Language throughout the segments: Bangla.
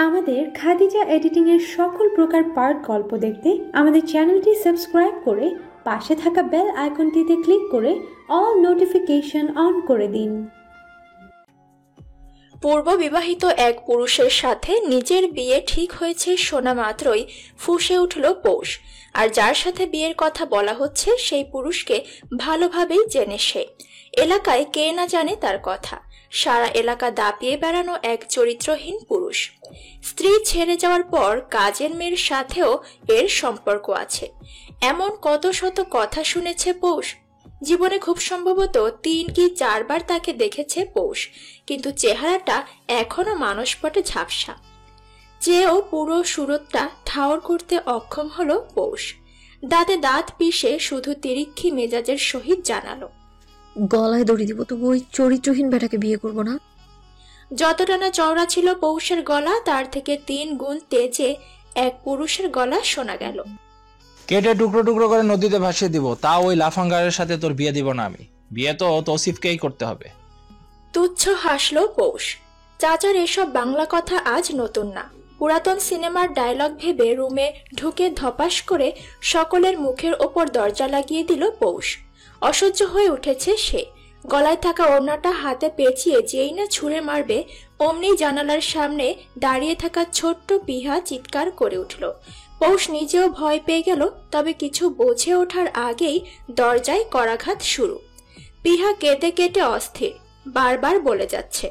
আমাদের খাদিজা এডিটিং এর সকল প্রকার পার্ট গল্প দেখতে আমাদের চ্যানেলটি সাবস্ক্রাইব করে পাশে থাকা বেল আইকনটিতে ক্লিক করে অল নোটিফিকেশন অন করে দিন। পূর্ব বিবাহিত এক পুরুষের সাথে নিজের বিয়ে ঠিক হয়েছে শোনা মাত্রই ফুঁসে উঠল পৌষ। আর যার সাথে বিয়ের কথা বলা হচ্ছে সেই পুরুষকে ভালোভাবেই জেনে সে। এলাকায় কে না জানে তার কথা। সারা এলাকা দাপিয়ে বেড়ানো এক চরিত্রহীন পুরুষ। স্ত্রী ছেড়ে যাওয়ার পর কাজের মেয়ের সাথেও এর সম্পর্ক আছে, এমন কত শত কথা শুনেছে পৌষ। জীবনে খুব সম্ভবত 3 কি 4 বার তাকে দেখেছে পৌষ, কিন্তু চেহারাটা এখনো মানসপটে ঝাপসা। যেও পুরো সুরতটা ঠাউর করতে অক্ষম হলো পৌষ। দাঁতে দাঁত পিষে শুধু তিরিক্ষি মেজাজের সহিত জানালো, গলায় দড়ি দিব, তবু ওই চরিত্রহীন বেটাকে বিয়ে করব না। যতটা না চওড়া ছিল পৌষের গলা, তার থেকে 3 গুণ তেজে এক পুরুষের গলা শোনা গেল। কেটে টুকরো টুকরো করে নদীতে ভাসিয়ে দিব, তা ওই লাফাঙ্গারের সাথে তোর বিয়ে দিব না আমি। বিয়ে তো তৌসিফকেই করতে হবে। তুচ্ছ হাসলো পৌষ। চাচার এসব বাংলা কথা আজ নতুন না, পুরাতন সিনেমার ডায়লগ ভেবে রুমে ঢুকে ধপাস করে সকলের মুখের ওপর দরজা লাগিয়ে দিল পৌষ। অসহ্য হয়ে উঠেছে সে। গলায় থাকা ওড়নাটা হাতে পেঁচিয়ে যেই না ছুঁড়ে মারবে, অমনি জানালার সামনে দাঁড়িয়ে থাকা ছোট্ট পিহা চিৎকার করে উঠল। পৌষ নিজেও ভয় পেয়ে গেল, তবে কিছু বুঝে ওঠার আগেই দরজায় করাঘাত শুরু। পিহা কেঁদে কেটে অস্থির, বারবার বলে যাচ্ছে,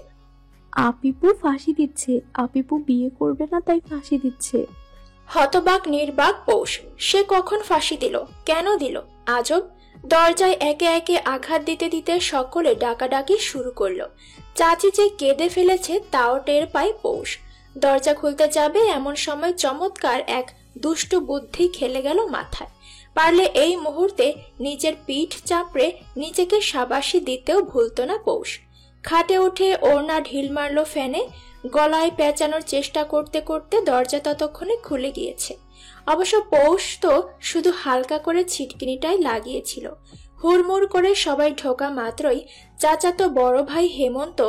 আপিপু ফাঁসি দিচ্ছে, আপিপু বিয়ে করবে না তাই ফাঁসি দিচ্ছে। হতবাক নির্বাক পৌষ। সে কখন ফাঁসি দিল, কেন দিল? আজব। দরজায় একে একে আঘাত দিতে দিতে সকলে ডাকাডাকি শুরু করলো। চাচি যে কেঁদে ফেলেছে তাও টের পায় পৌষ। দরজা খুলতে যাবে এমন সময় চমৎকার এক দুষ্টু বুদ্ধি খেলে গেল মাথায়। পারলে এই মুহূর্তে নিজের পিঠ চাপড়ে নিজেকে শাবাশি দিতেও ভুলত না পৌষ। খাটে উঠে ওড়না ঢিল মারল ফ্যানে। গলায় পেঁচানোর চেষ্টা করতে করতে দরজা ততক্ষণে খুলে গিয়েছে। অবশ্য পৌষ তো শুধু হালকা করে ছিটকিনিটাই লাগিয়েছিল। হুড়মুড় করে সবাই ঢোকা মাত্রই চাচাতো বড় ভাই হেমন্ত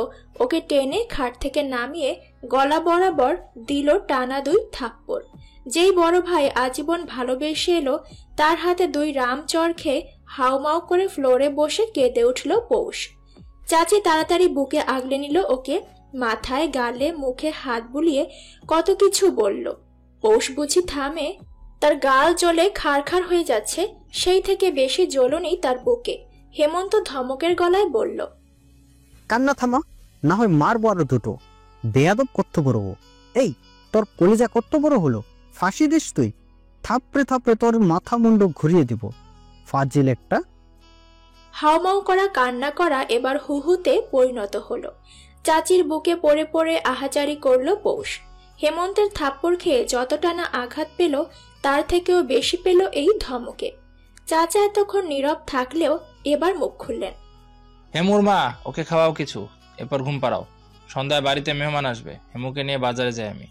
ওকে টেনে খাট থেকে নামিয়ে গলা বরাবর দিল টানা 2 থাপ্পড়। যেই বড় ভাই আজীবন ভালোবেসে এলো, তার হাতে 2 রামচর খেয়ে হাউমাউ করে ফ্লোরে বসে কেঁদে উঠল পৌষ। চাচি তাড়াতাড়ি বুকে আগলে নিল ওকে, মাথায় গালে মুখে হাত বুলিয়ে কত কিছু বলল। পৌষ বুঝি থামে? তার গাল জ্বলে খাড়খাড় হয়ে যাচ্ছে, সেই থেকে বেশি জ্বলনি তার বুকে। হেমন্ত ধমকের গলায় বলল, কান্না থামা, না হয় মারবো আরো দুটো। বেয়াদব কত বড়! এই তোর কলিজা কত বড় হলো? ফাঁসি দিস তুই? থাপড়ে থাপড়ে তোর মাথা মুন্ড ঘুরিয়ে দিব, ফাজিল একটা। হাউমাউ করা কান্না করা এবার হুহুতে পরিণত হলো। চাচির বুকে পড়ে পড়ে আহাজারি করলো পৌষ। হেমন্তের থাপ্পড় খেয়ে যতটা না আঘাত পেল, তার থেকেও বেশি পেল এই ধমকে। চাচা এতক্ষণ নীরব থাকলেও এবার মুখ খুললেন। হেমুর মা, ওকে খাওয়াও কিছু, এরপর ঘুম পাড়াও। সন্ধ্যায় বাড়িতে মেহমান আসবে, হেমুকে নিয়ে বাজারে যাই আমি।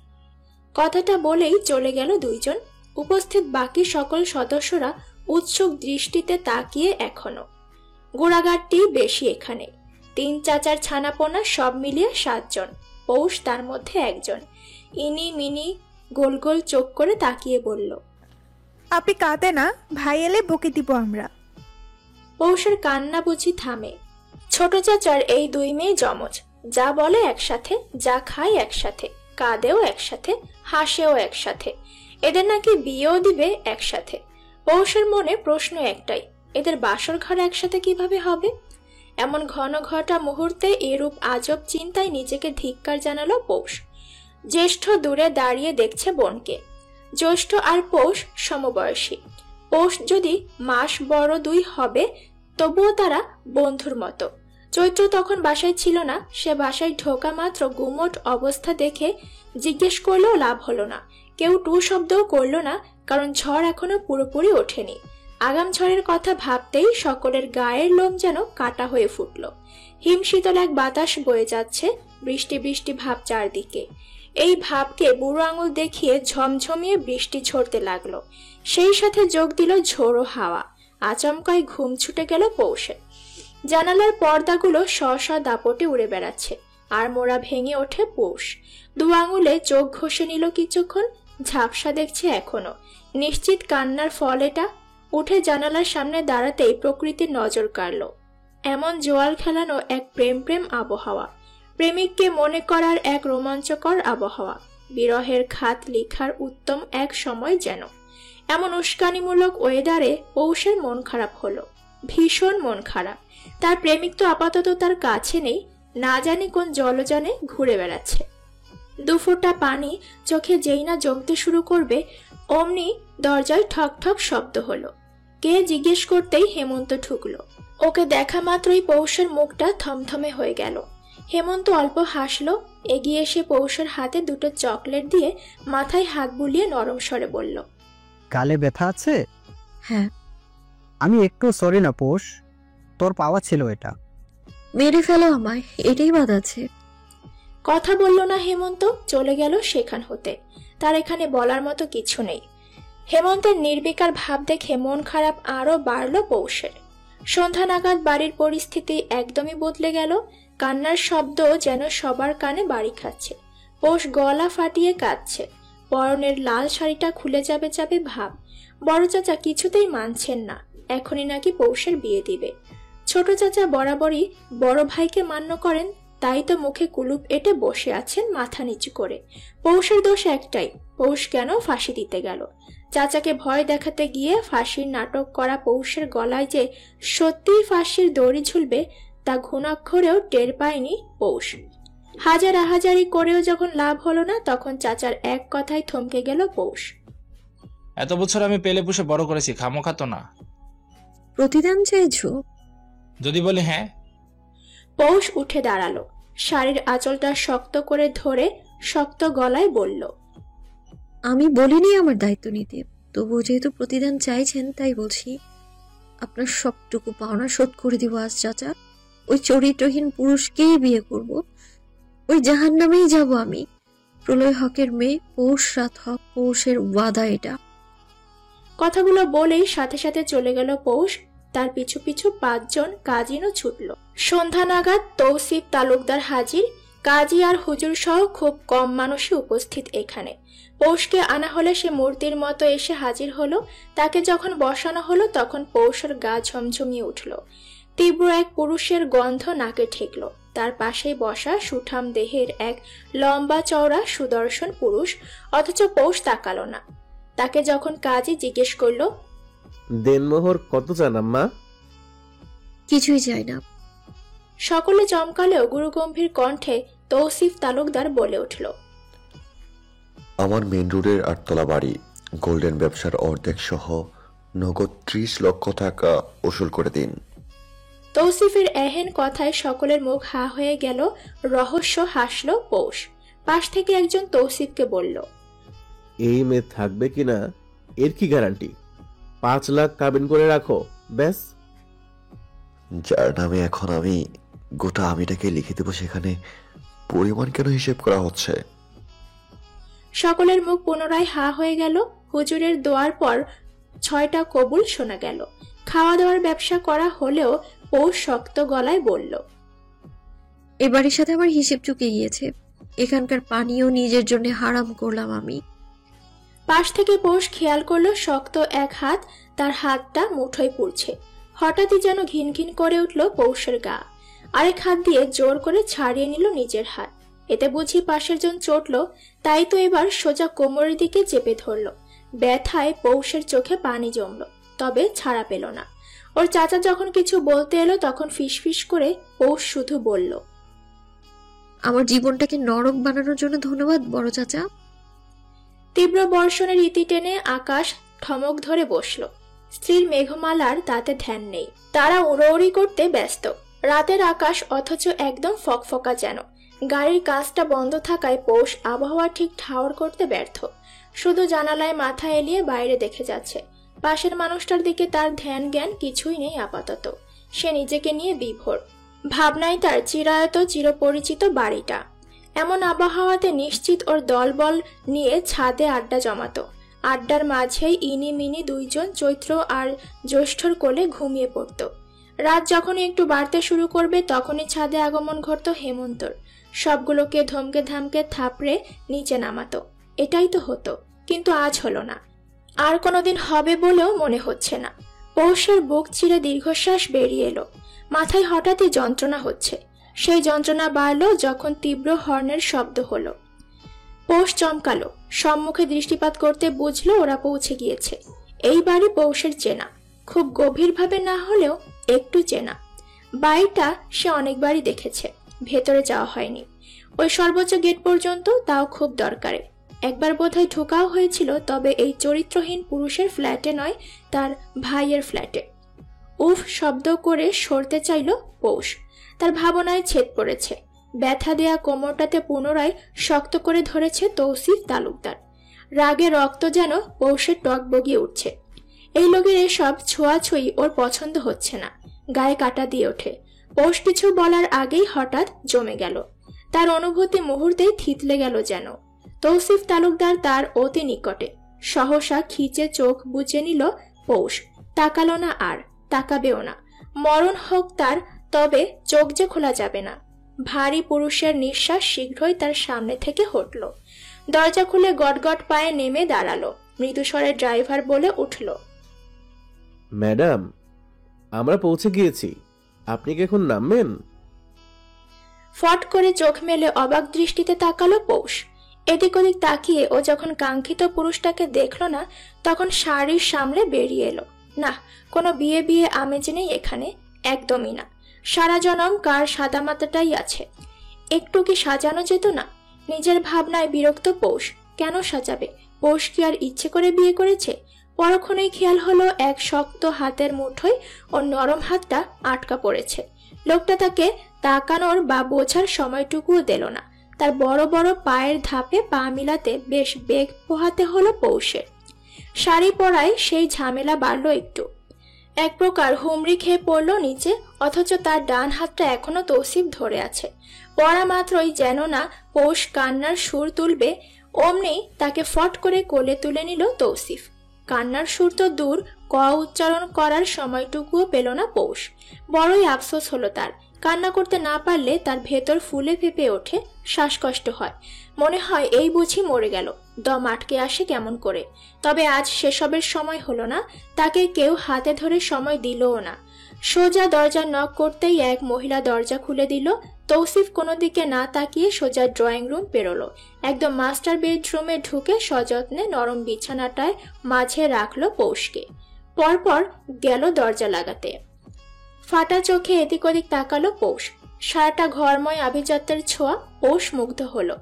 কথাটা বলেই চলে গেল 2 জন। উপস্থিত বাকি সকল সদস্যরা উৎসুক দৃষ্টিতে তাকিয়ে এখনো। গোড়াঘাটটি বেশি এখানে। 3 চাচার ছানাপোনা সব মিলিয়ে 7 জন, পৌষ তার মধ্যে একজন। ইনি মিনি গোল গোল চোখ করে তাকিয়ে বলল, আপনি কাঁদে না, ভাই এলে বকে দিব আমরা। পৌষের কান্না বুঝি থামে। ছোট চাচার এই 2 মেয়ে জমজ, যা বলে একসাথে, যা খায় একসাথে, কাঁদেও একসাথে, হাসেও একসাথে। এদের নাকি বিয়েও দিবে একসাথে। পৌষের মনে প্রশ্ন একটাই, এদের বাসর ঘর একসাথে কিভাবে হবে? এমন ঘন ঘটা মুহূর্তে এরূপ আজব চিন্তায় নিজেকে ধিক্কার জানালো পৌষ। জ্যেষ্ঠ দূরে দাঁড়িয়ে দেখছে বোনকে। জ্যৈষ্ঠ আর পৌষ সমবয়সী। পৌষ যদি মাস বড় 2 হবে, তবুও তারা বন্ধুর মতো। চৈত্র তখন বাসায় ছিল না। সে বাসায় ঢোকা মাত্র গুমোট অবস্থা দেখে জিজ্ঞেস করলেও লাভ হলো না। কেউ টু শব্দও করলো না, কারণ ঝড় এখনো পুরোপুরি ওঠেনি। আগাম ঝড়ের কথা ভাবতেই সকলের গায়ের লোম যেন কাটা হয়ে ফুটল। হিমশীতল এক বাতাস বয়ে যাচ্ছে, বৃষ্টি বৃষ্টি ভাব চারদিকে। এই ভাবকে বুড়ো আঙুল দেখিয়ে ঝমঝমিয়ে বৃষ্টি ঝরতে লাগলো। সেই সাথে যোগ দিল ঝোড়ো হাওয়া। আচমকায় ঘুম ছুটে গেল পৌষে। জানালার পর্দাগুলো স্ব দাপটে উড়ে বেড়াচ্ছে, আর মোড়া ভেঙে ওঠে পৌষ। 2 আঙুলে চোখ ঘষে নিল কিছুক্ষণ, ঝাপসা দেখছে এখনো, নিশ্চিত কান্নার ফল এটা। উঠে জানালার সামনে দাঁড়াতেই প্রকৃতির নজর কাড়ল। এমন জোয়াল খেলানো এক প্রেম আবহাওয়া, প্রেমিককে মনে করার এক রোমাঞ্চকর আবহাওয়া, বিরহের খাত লিখার উত্তম এক সময় যেন। এমন উস্কানিমূলক ওয়েদারে পৌষের মন খারাপ হলো, ভীষণ মন খারাপ। তার প্রেমিক তো আপাতত তার কাছে নেই, না জানি কোন জলযানে ঘুরে বেড়াচ্ছে। 2 ফোঁটা পানি চোখে যেই না জমতে শুরু করবে, অমনি দরজায় ঠক ঠক শব্দ হলো। কে জিজ্ঞেস করতেই হেমন্ত ঢুকলো। ওকে দেখা মাত্রই পৌষের মুখটা থমথমে হয়ে গেল। হেমন্ত অল্প হাসলো, এগিয়ে এসে পৌষের হাতে 2টো চকলেট দিয়ে মাথায় হাত বুলিয়ে নরম স্বরে বলল, গালে ব্যথা আছে? হ্যাঁ। আমি একটু সরি না পৌষ, তোর পাওয়া ছিল এটা। মেরে ফেলো আমায়, এটাই বাদ আছে। কথা বলল না হেমন্ত, চলে গেল সেখান হতে। তার এখানে বলার মতো কিছু নেই। হেমন্তের নির্বিকার ভাব দেখে মন খারাপ আরো বাড়ল পৌষের। সন্ধ্যা নাগাদ বাড়ির পরিস্থিতি একদমই বদলে গেল। কান্নার শব্দ যেন সবার কানে বাড়ি খাচ্ছে। পৌষ গলা ফাটিয়ে কাঁদছে, পরনের লাল শাড়িটা খুলে যাবে ভাব। বড় চাচা কিছুতেই মানছেন না, এখনই নাকি পৌষের বিয়ে দিবে। ছোট চাচা বরাবরই বড় ভাইকে মান্য করেন, তাই তো মুখে কুলুপ এঁটে বসে আছেন মাথা নিচু করে। পৌষের দোষ একটাই, পৌষ কেন ফাঁসি দিতে গেল। চাচাকে ভয় দেখাতে গিয়ে ফাঁসির নাটক করা পৌষের গলায় যে সত্যিই ফাঁসির দড়ি ঝুলবে তা ঘুণাক্ষরেও টের পায়নি পৌষ। হাজারি করেও যখন লাভ হলো না, তখন চাচার এক কথায় থমকে গেল পৌষ। এত বছর আমি পেলে পুষে বড় করেছি, খামোখা তো না। প্রতিদান চাইছো? যদি বলি হ্যাঁ। পৌষ উঠে দাঁড়ালো, শাড়ির আঁচলটা শক্ত করে ধরে শক্ত গলায় বলল, আমি বলিনি আমার দায়িত্ব নিতে, তবুও যেহেতু প্রতিদান চাইছেন তাই বলছি। আপনার সবটুকু পাওনা শোধ করে দিব আজ চাচা। ওই চরিত্রহীন পুরুষকেই বিয়ে করব, ওই জাহান্নামেই যাব আমি। প্রলয় হকের মেয়ে, পৌষ রাত হক, পৌষের ওয়াদা এটা। কথাগুলো বলেই সাথে সাথে চলে গেল পৌষ। তার পিছু পিছু 5 জন কাজিনও ছুটল। সন্ধ্যা নাগাদ তৌসিফ তালুকদার হাজির। কাজী আর হুজুর সহ খুব কম মানুষই উপস্থিত এখানে। পৌষকে আনা হলে সে মূর্তির মতো এসে হাজির হলো। তাকে যখন বসানো হলো তখন পৌষের গা ঝমঝমিয়ে উঠল। তীব্র এক পুরুষের গন্ধ নাকে ঠেকল। তার পাশেই বসা সুঠাম দেহের এক লম্বা চওড়া সুদর্শন পুরুষ, অথচ পৌষ তাকালো না। তাকে যখন কাজী জিজ্ঞেস করলো, দেনমোহর কত চান আম্মা? কিছুই চাই না। সকলে চমকালেও গুরুগম্ভীর কণ্ঠে তৌসিফ তালুকদার বলে উঠল, আমার মেন রোডের 8তলা বাড়ি, গোল্ডেন ব্যবসার অর্ধেক সহ নগদ 30 লক্ষ টাকা উসুল করে দিন। তৌসিফের এহেন কথায় সকলের মুখ হা হয়ে গেল। রহস্য হাসল পৌষ। পাশ থেকে একজন তৌসিফকে বলল, এই মেয়ে থাকবে কিনা এর কি গ্যারান্টি? 5 লাখ কাবিন করে রাখো ব্যাস। যার নামে এখন আমি গোটা আমিটাকে লিখে দেবো, সেখানে পরিমাণ কেন হিসেব করা হচ্ছে? সকলের মুখ পুনরায় হা হয়ে গেল। হুজুরের দোয়ার পর 6টা কবুল শোনা গেল। খাওয়া দাওয়ার ব্যবসা করা হলেও পৌষ শক্ত গলায় বলল, এ বাড়ির সাথে আমার হিসেব চুকে গিয়েছে। এখানকার পানিও নিজের জন্য হারাম করলাম আমি। পাশ থেকে পৌষ খেয়াল করলো শক্ত এক হাত তার হাতটা মুঠোয় পুড়ছে। হঠাৎই যেন ঘিন ঘিন করে উঠল পৌষের গা। আরেক হাত দিয়ে জোর করে ছাড়িয়ে নিল নিজের হাত। এতে বুঝি পাশের জন চটল, তাই তো এবার সোজা কোমরের দিকে চেপে ধরল। ব্যথায় পৌষের চোখে পানি জমল, তবে ছাড়া পেল না। ওর চাচা যখন কিছু বলতে এলো তখন ফিসফিস করে পৌষ শুধু বলল, আমার জীবনটাকে নরক বানানোর জন্য ধন্যবাদ বড় চাচা। তীব্র বর্ষণের ইতি টেনে আকাশ ঠমক ধরে বসল। স্ত্রীর মেঘমালার তাতে ধ্যান নেই, তারা উড়োউড়ি করতে ব্যস্ত। রাতের আকাশ অথচ একদম ফকফকা যেন। গাড়ির কাজটা বন্ধ থাকায় পৌষ আবহাওয়া ঠিক ঠাওর করতে ব্যর্থ। শুধু জানালায় মাথা এলিয়ে বাইরে দেখে যাচ্ছে। পাশের মানুষটার দিকে তার ধ্যান জ্ঞান কিছুই নেই আপাতত। সে নিজেকে নিয়ে বিভোর। ভাবনায় তার চিরায়ত চিরপরিচিত বাড়িটা। এমন আবহাওয়াতে নিশ্চিত ওর দলবল নিয়ে ছাদে আড্ডা জমাতো। আড্ডার মাঝেই ইনি মিনি 2 জন চৈত্র আর জ্যৈষ্ঠর কোলে ঘুমিয়ে পড়ত। রাত যখনই একটু বাড়তে শুরু করবে তখনই ছাদে আগমন ঘটতো হেমন্তর। সবগুলোকে ধমকে ধামকে থাপড়ে নিচে নামাতো। এটাই তো হতো, কিন্তু আজ হলো না। আর কোনোদিন হবে বলেও মনে হচ্ছে না। পৌষের বুক চিরে দীর্ঘশ্বাস বেরিয়ে এলো। মাথায় হঠাৎই যন্ত্রণা হচ্ছে। সেই যন্ত্রণা বাড়লো যখন তীব্র হর্নের শব্দ হলো। পৌষ চমকালো, সম্মুখে দৃষ্টিপাত করতে বুঝলো ওরা পৌঁছে গিয়েছে। এই বাড়ি পৌষের চেনা, খুব গভীরভাবে না হলেও একটু চেনা। বাড়িটা সে অনেকবারই দেখেছে, ভেতরে যাওয়া হয়নি। ওই সর্বোচ্চ গেট পর্যন্ত, তাও খুব দরকারে। একবার বোধহয় ঢোকাও হয়েছিল, তবে এই চরিত্রহীন পুরুষের ফ্ল্যাটে নয়, তার ভাইয়ের ফ্ল্যাটে। উফ শব্দ করে সরতে চাইল পৌষ। তার ভাবনায় ছেদ পড়েছে। ব্যথা দেয়া কোমরটাতে পুনরায় শক্ত করে ধরেছে তৌসিফ তালুকদার। রাগে রক্ত যেন পৌষের টক বগিয়ে উঠছে। এই লোকের এসব ছোঁয়াছুঁই ওর পছন্দ হচ্ছে না। গায়ে কাটা দিয়ে ওঠে। পৌষ কিছু বলার আগেই হঠাৎ জমে গেল। তার অনুভূতি মুহূর্তেই থিতলে গেল যেন। তৌসিফ তালুকদার তার অতি নিকটে। সহসা খিচে চোখ বুজে নিল পৌষ। তাকালো না, আর তাকাবেও না। মরণ হোক তার, তবে চোখ যে খোলা যাবে না। ভারী পুরুষের নিঃশ্বাস শীঘ্রই তার সামনে থেকে হটল। দরজা খুলে গটগট পায়ে নেমে দাঁড়ালো। মৃদুস্বরে ড্রাইভার বলে উঠল, ম্যাডাম, আমরা পৌঁছে গিয়েছি, আপনি কি এখন নামবেন? ফট করে চোখ মেলে অবাক দৃষ্টিতে তাকালো পৌষ। এদিক ওদিক তাকিয়ে ও যখন কাঙ্ক্ষিত পুরুষটাকে দেখল না, তখন শাড়ির সামলে বেরিয়ে এলো। না, কোনো বিয়ে বিয়ে আমেজ নেই এখানে, একদমই না। সারা জনম কার সাদামাটাটাই আছে। একটু কি সাজানো যেত না? নিজের ভাবনায় বিরক্ত পৌষ। কেন সাজাবে? পৌষ কি আর ইচ্ছে করে বিয়ে করেছে? পরক্ষণেই খেয়াল হলো এক শক্ত হাতের মুঠোয় ওর নরম হাতটা আটকা পড়েছে। লোকটা তাকে তাকানোর বা বোঝার সময়টুকুও দিল না। তার বড় বড় পায়ের ধাপে পা মিলাতে বেশ বেগ পোহাতে হলো পৌষের। শাড়ি পরায় সেই ঝামেলা বাড়লো একটু। এক প্রকার হুমড়ি খেয়ে পড়লো নিচে, অথচ তার ডান হাতটা এখনো তৌসিফ ধরে আছে। পড়া মাত্রই যেন না পৌষ কান্নার সুর তুলবে, অমনি তাকে ফট করে কোলে তুলে নিল তৌসিফ। কান্নার সুর তো দূর, ক উচ্চারণ করার সময়টুকুও পেল না পৌষ। বড়ই আফসোস হলো তার। কান্না করতে না পারলে তার ভেতর ফুলে ফেপে ওঠে, শ্বাসকষ্ট হয়। মনে হয় এই বুঝি মরে গেল, দম আটকে আসে কেমন করে। তবে আজ সেসবের সময় হলো না। তাকে কেউ হাতে ধরে সময় দিলও না। সোজা দরজা নক করতেই এক মহিলা দরজা খুলে দিল। তৌসিফ কোনো দিকে না তাকিয়ে সোজা ড্রয়িং রুম পেরোলো। একদম মাস্টার বেডরুমে ঢুকে সযত্নে নরম বিছানাটায় মাঝে রাখলো পৌষকে। পরপর গেল দরজা লাগাতে। ফাটা চোখে এদিক ওদিক তাকালো পৌষ। সারাটা ঘরময় আভিজাত্যের ছোঁয়া। পৌষ মুগ্ধ হলো।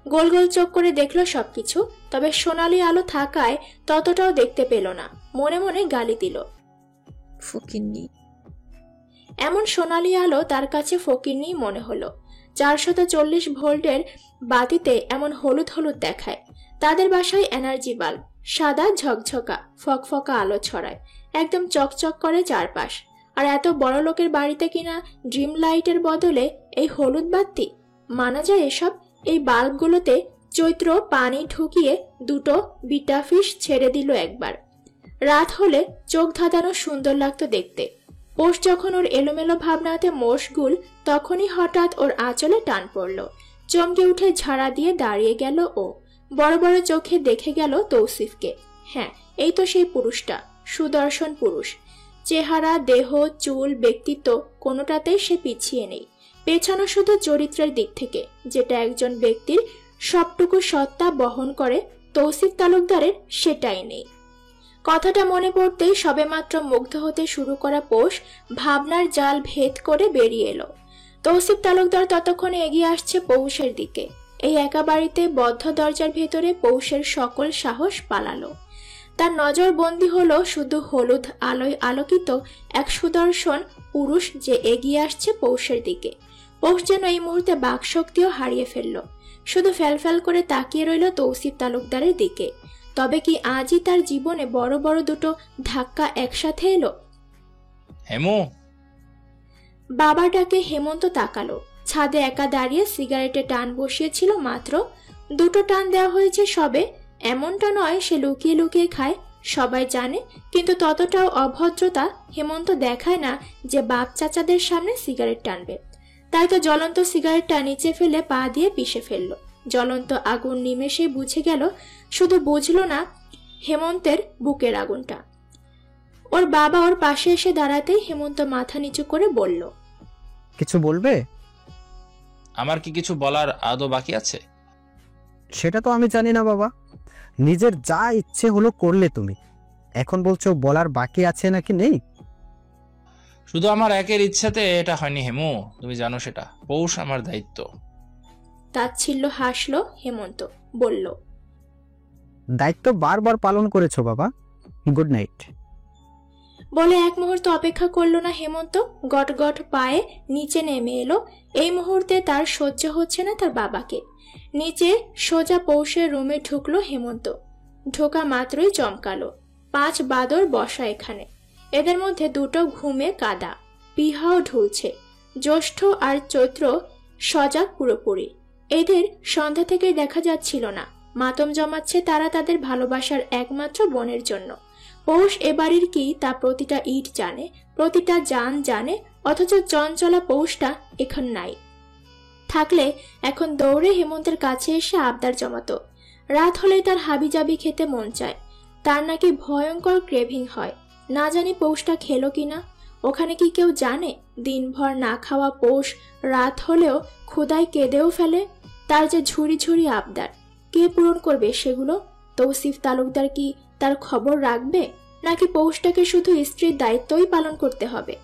গোল গোল চোখ করে দেখলো সবকিছু, তবে সোনালি আলো থাকায় ততটাও দেখতে পেল না। মনে মনে গালি দিল, ফকিন্নি। এমন সোনালি আলো তার কাছে ফকিন্নি মনে হলো। 440 ভোল্টের বাতিতে এমন হলুদ হলুদ দেখায়। তাদের বাসায় এনার্জি বাল্ব, সাদা ঝকঝকা ফকফকা আলো ছড়ায়, একদম চকচক করে চারপাশ। আর এত বড় লোকের বাড়িতে কিনা ড্রিম লাইটের বদলে এই হলুদ বাতি? মানা যায় এসব? এই বাল্বগুলোতে চৈত্র পানি ঢুকিয়ে দুটো বিটাফিশ ছেড়ে দিল একবার। রাত হলে চোখ ধাঁধানো সুন্দর লাগতো দেখতে। পৌষ যখন ওর এলোমেলো ভাবনাতে মশগুল, তখনই হঠাৎ ওর আঁচলে টান পড়ল। চমকে উঠে ঝাড়া দিয়ে দাঁড়িয়ে গেল ও। বড় বড় চোখে দেখে গেল তৌসিফকে। হ্যাঁ, এই তো সেই পুরুষটা, সুদর্শন পুরুষ। চেহারা, দেহ, চুল, ব্যক্তিত্ব কোনোটাতেই সে পিছিয়ে নেই। পেছানো শুধু চরিত্রের দিক থেকে, যেটা একজন ব্যক্তির সবটুকু সত্তা বহন করে, তৌসিফ তালুকদারের সেটাই নেই। কথাটা মনে পড়তেই সবেমাত্র মুগ্ধ হতে শুরু করা পৌষ ভাবনার জাল ভেদ করে বেরিয়ে এলো। তৌসিফ তালুকদার ততক্ষণে এগিয়ে আসছে পৌষের দিকে। এই একা বাড়িতে বদ্ধ দরজার ভেতরে পৌষের সকল সাহস পালালো। তার নজর বন্দী হলো শুধু হলুদ আলোয় আলোকিত এক সুদর্শন পুরুষ যে এগিয়ে আসছে পৌষের দিকে। পৌষ যেন এই মুহূর্তে বাকশক্তিও হারিয়ে ফেলল। শুধু ফ্যালফ্যাল করে তাকিয়ে রইল তৌসিফ তালুকদারের দিকে। তবে কি আজই তার জীবনে বড় বড় দুটো ধাক্কা একসাথে এলো? হেমু। বাবা ডাকে হেমন্ত তাকালো। ছাদে একা দাঁড়িয়ে সিগারেটে টান বসিয়েছিল মাত্র। দুটো টান দেওয়া হয়েছে সবে। এমনটা নয় সে লুকিয়ে লুকিয়ে খায়, সবাই জানে, কিন্তু ততটাও অভদ্রতা হেমন্ত দেখায় না যে বাপ চাচাদের সামনে সিগারেট টানবে। তাই তো জ্বলন্ত সিগারেটটা নিচে ফেলে পা দিয়ে পিষে ফেললো। জ্বলন্ত আগুন নিমেষে বুঝে গেল, শুধু বুঝলো না হেমন্তের বুকের আগুনটা। ওর বাবা ওর পাশে এসে দাঁড়াতেই হেমন্ত মাথা নিচু করে বলল, কিছু বলবে? আমার কি কিছু বলার আদৌ বাকি আছে? সেটা তো আমি জানি না বাবা, নিজের যা ইচ্ছে হলো করলে তুমি, এখন বলছো বলার বাকি আছে নাকি নেই? শুধু আমার একের ইচ্ছাতে এটা হয়নি হেমু, তুমি জানো সেটা। পৌষ আমার দায়িত্ব। তাচ্ছিল্য হাসলো হেমন্ত, বলল, দায়িত্ব বারবার পালন করেছো বাবা, গুড নাইট। বলে এক মুহূর্ত অপেক্ষা করলো না হেমন্ত, গট গট পায়ে নিচে নেমে এলো। এই মুহূর্তে তার সহ্য হচ্ছে না তার বাবাকে। নিচে সোজা পৌষের রুমে ঢুকলো হেমন্ত। ঢোকা মাত্রই চমকালো, 5 বাদর বসা এখানে। এদের মধ্যে দুটো ঘুমে কাদা, পিহাও ঢুলছে। জ্যৈষ্ঠ আর চৈত্র সজাগ পুরোপুরি। এদের সন্ধ্যা থেকে দেখা যাচ্ছিল না। মাতম জমাচ্ছে তারা তাদের ভালোবাসার একমাত্র বোনের জন্য। পৌষ এ বাড়ির কি তা প্রতিটা ইট জানে, প্রতিটা জান জানে, অথচ চঞ্চলা পৌষটা এখন নাই। থাকলে এখন দৌড়ে হেমন্তের কাছে এসে আবদার জমাতো। রাত হলে তার হাবিজাবি খেতে মন চায়, তার নাকি ভয়ঙ্কর ক্রেভিং হয়। না জানি পৌষটা খেলো কিনা, ওখানে কি কেউ জানে? দিনভর না খাওয়া পৌষ রাত হলেও ক্ষুধায় কেঁদেও ফেলে। তার যে ঝুড়ি ঝুড়ি আবদার, কে পূরণ করবে সেগুলো? তৌসিফ তালুকদার কি তার খবর রাখবে, নাকি পৌষটাকে শুধু স্ত্রীর দায়িত্বই পালন করতে হবে?